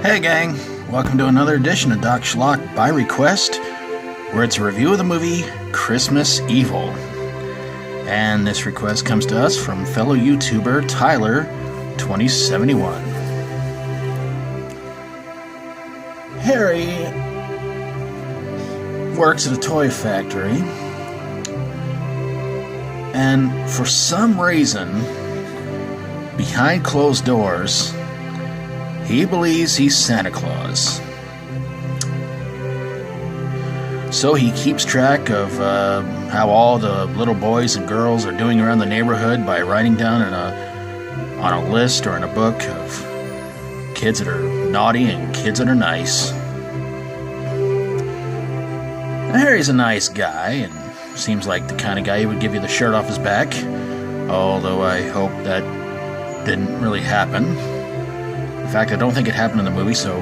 Hey gang, welcome to another edition of Doc Schlock by Request, where it's a review of the movie Christmas Evil. And this request comes to us from fellow YouTuber Tyler 2071. Harry works at a toy factory, and for some reason, behind closed doors, he believes he's Santa Claus. So he keeps track of how all the little boys and girls are doing around the neighborhood by writing down on a list or in a book of kids that are naughty and kids that are nice. Now, Harry's a nice guy and seems like the kind of guy who would give you the shirt off his back, although I hope that didn't really happen. In fact, I don't think it happened in the movie, so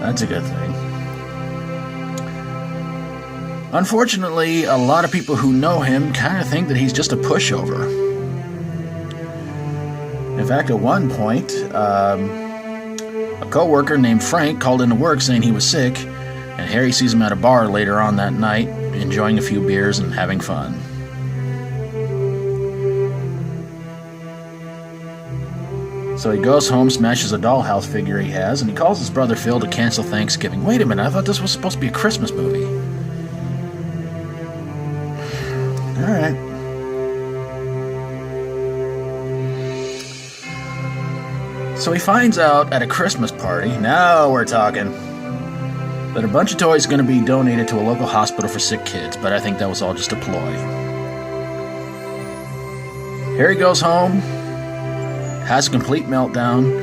that's a good thing. Unfortunately, a lot of people who know him kind of think that he's just a pushover. In fact, at one point, a co-worker named Frank called into work saying he was sick, and Harry sees him at a bar later on that night, enjoying a few beers and having fun. So he goes home, smashes a dollhouse figure he has, and he calls his brother Phil to cancel Thanksgiving. Wait a minute, I thought this was supposed to be a Christmas movie. Alright. So he finds out at a Christmas party, now we're talking, that a bunch of toys are going to be donated to a local hospital for sick kids, but I think that was all just a ploy. Harry goes home, has a complete meltdown,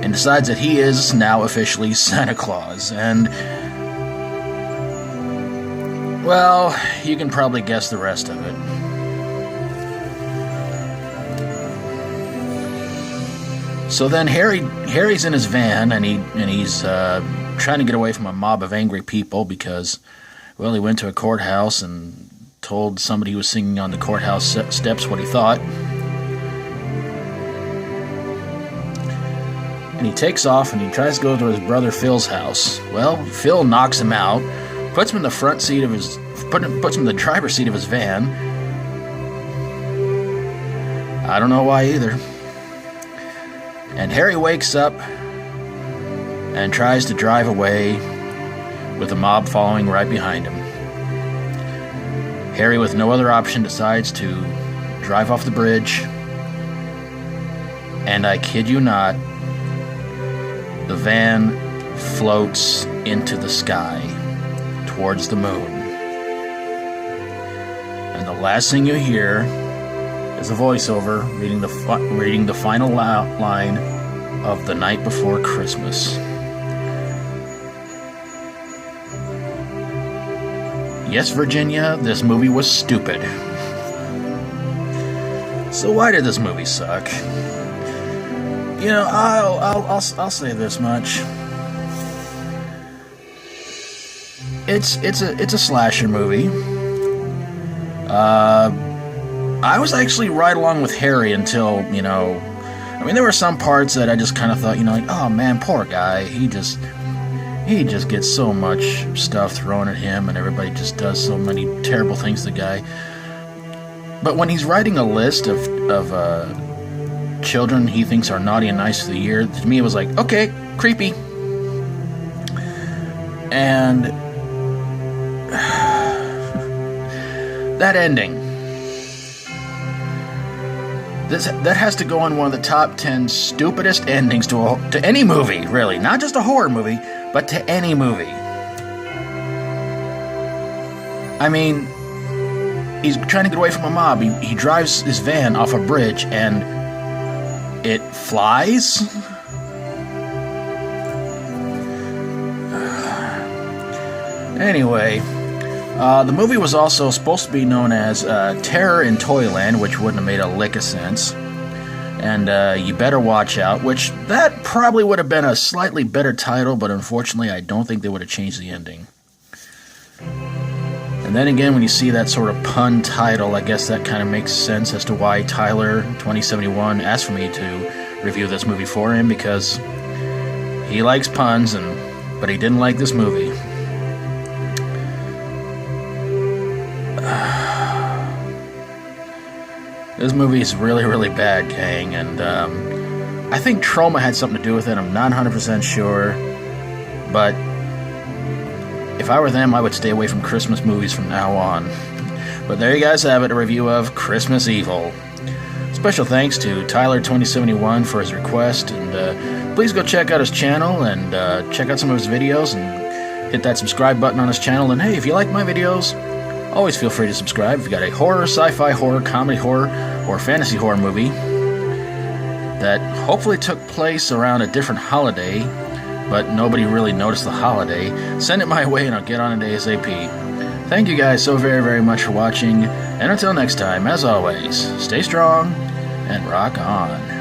and decides that he is now officially Santa Claus. And, well, you can probably guess the rest of it. So then Harry's in his van, and he's trying to get away from a mob of angry people because, well, he went to a courthouse and told somebody who was singing on the courthouse steps what he thought. And he takes off and he tries to go to his brother Phil's house. Well, Phil knocks him out, puts him in the front seat of his, puts him in the driver's seat of his van. I don't know why either. And Harry wakes up and tries to drive away with the mob following right behind him. Harry, with no other option, decides to drive off the bridge. And I kid you not, the van floats into the sky towards the moon. And the last thing you hear is a voiceover reading the final line of The Night Before Christmas. Yes, Virginia, this movie was stupid. So why did this movie suck? You know, I'll say this much. It's a slasher movie. I was actually right along with Harry until, you know, I mean, there were some parts that I just kind of thought, you know, like, oh man, poor guy. He just gets so much stuff thrown at him, and everybody just does so many terrible things to the guy. But when he's writing a list of children he thinks are naughty and nice for the year, to me it was like, okay, creepy. And that ending, that has to go on one of the top 10 stupidest endings to any movie, really. Not just a horror movie, but to any movie. I mean, he's trying to get away from a mob. He drives his van off a bridge, and it flies? Anyway, the movie was also supposed to be known as Terror in Toyland, which wouldn't have made a lick of sense. And You Better Watch Out, which that probably would have been a slightly better title, but unfortunately I don't think they would have changed the ending. And then again, when you see that sort of pun title, I guess that kind of makes sense as to why Tyler 2071 asked for me to review this movie for him, because he likes puns, but he didn't like this movie. This movie is really, really bad, gang, and I think trauma had something to do with it. I'm not 100% sure, but if I were them, I would stay away from Christmas movies from now on. But there you guys have it, a review of Christmas Evil. Special thanks to Tyler2071 for his request, and please go check out his channel and check out some of his videos and hit that subscribe button on his channel. And hey, if you like my videos, always feel free to subscribe. If you got a horror, sci-fi horror, comedy horror, or fantasy horror movie that hopefully took place around a different holiday, but nobody really noticed the holiday, send it my way and I'll get on it ASAP. Thank you guys so very, very much for watching, and until next time, as always, stay strong and rock on.